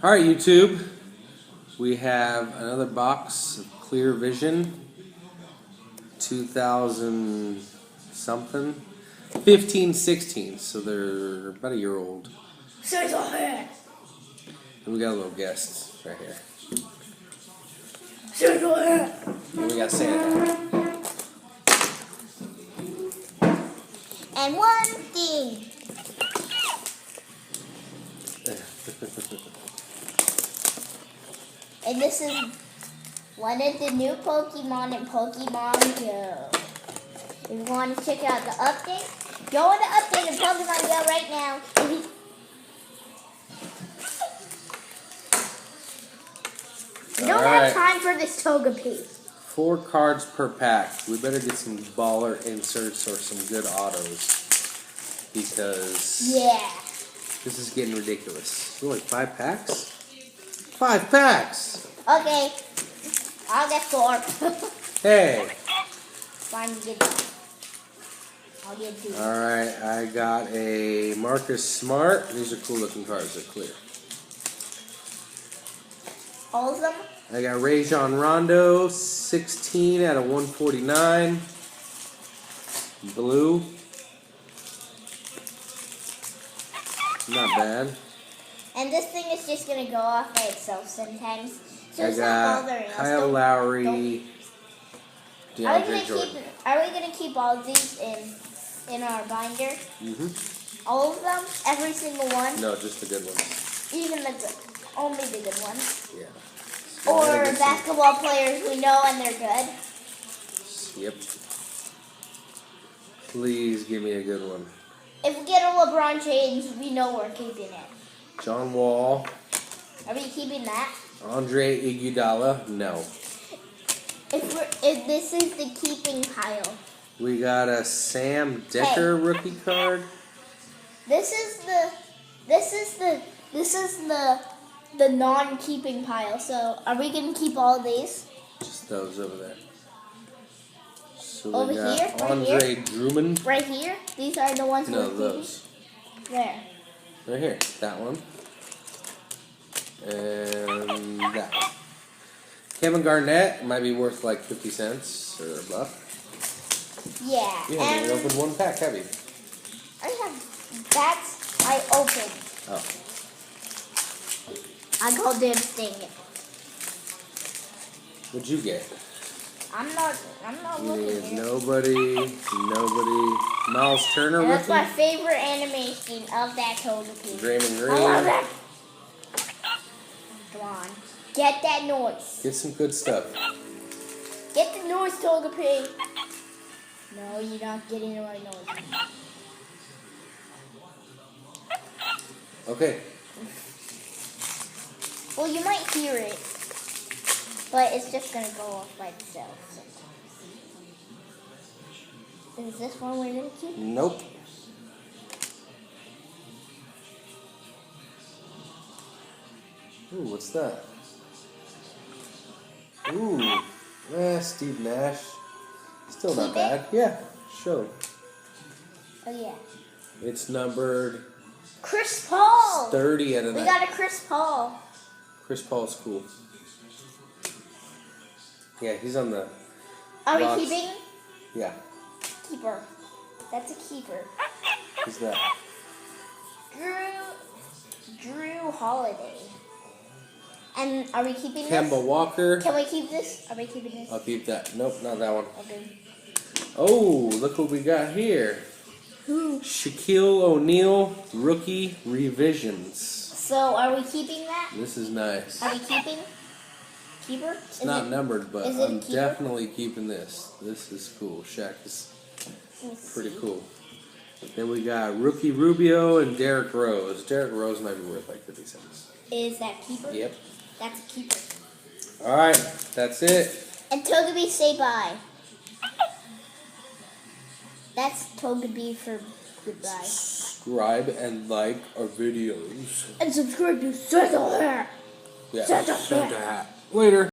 Alright, YouTube, we have another box of Clear Vision 2000 something 15-16, so they're about a year old. And we got a little guest right here. And we got Santa. And one thing. And this is one of the new Pokemon in Pokemon Go. If you want to check out the update, go on the update in Pokemon Go right now. We don't have time for this Togepi. 4 cards per pack. We better get some baller inserts or some good autos. Because this is getting ridiculous. Like 5 packs? 5 packs! Okay. I'll get 4. Hey! Fine, you get 2. I'll get 2. Alright, I got a Marcus Smart. These are cool looking cards. They're clear. All of them? I got Rajon Rondo, 16 out of 149. Blue. Not bad. And this thing is just going to go off by itself sometimes. So I it's not got bothering us. Kyle Lowry. Are we going to keep all of these in our binder? Mm-hmm. All of them? Every single one? No, just the good ones. Even the good. Only the good ones? Yeah. Or basketball players we know and they're good? Yep. Please give me a good one. If we get a LeBron James, we know we're keeping it. John Wall. Are we keeping that? Andre Iguodala. No. If this is the keeping pile. We got a Sam Decker rookie card. This is the non-keeping pile. So are we gonna keep all these? Just those over there. So over we got here, right Andre here, Drummond. right here. These are the ones we're keeping. Those. Where? Right here. That one. And that one. Kevin Garnett might be worth like 50 cents or $1. Yeah. You haven't even opened one pack, have you? I opened. Oh. I called him Sting. What'd you get? I'm not looking at it. Nobody. Miles Turner And that's rookie? my favorite animation of that Togepi. Draymond Green. I love it. Come on. Get that noise. Get some good stuff. Get the noise, Togepi. No, you're not getting the right noise. Okay. Well, you might hear it, but it's just going to go off by itself sometimes. Is this one we're going to keep? Nope. Ooh, what's that? Ooh, Steve Nash. Still not bad. Yeah, show. Oh, yeah. It's numbered Chris Paul. 30 out of that. We got a Chris Paul. Chris Paul's cool. Yeah, he's on the Are box. we keeping? Yeah. Keeper. That's a keeper. Who's that? Drew Holiday. And are we keeping Kemba this? Walker. Can we keep this? Are we keeping this? I'll keep that. Nope, not that one. Okay. Oh, look what we got here. Who? Shaquille O'Neal rookie revisions. So are we keeping that? This is nice. Are we keeping? Keeper? It's not numbered, but is it I'm keeper? definitely keeping this. This is cool. Shaq is pretty cool. Then we got Rookie Rubio and Derrick Rose. Derrick Rose might be worth like 50 cents. Is that keeper? Yep. That's a keeper. Alright, that's it. And Togepi, say bye. That's Togepi for goodbye. Subscribe and like our videos. And subscribe to Santa Hat. Yeah, Santa Santa Hat. Later.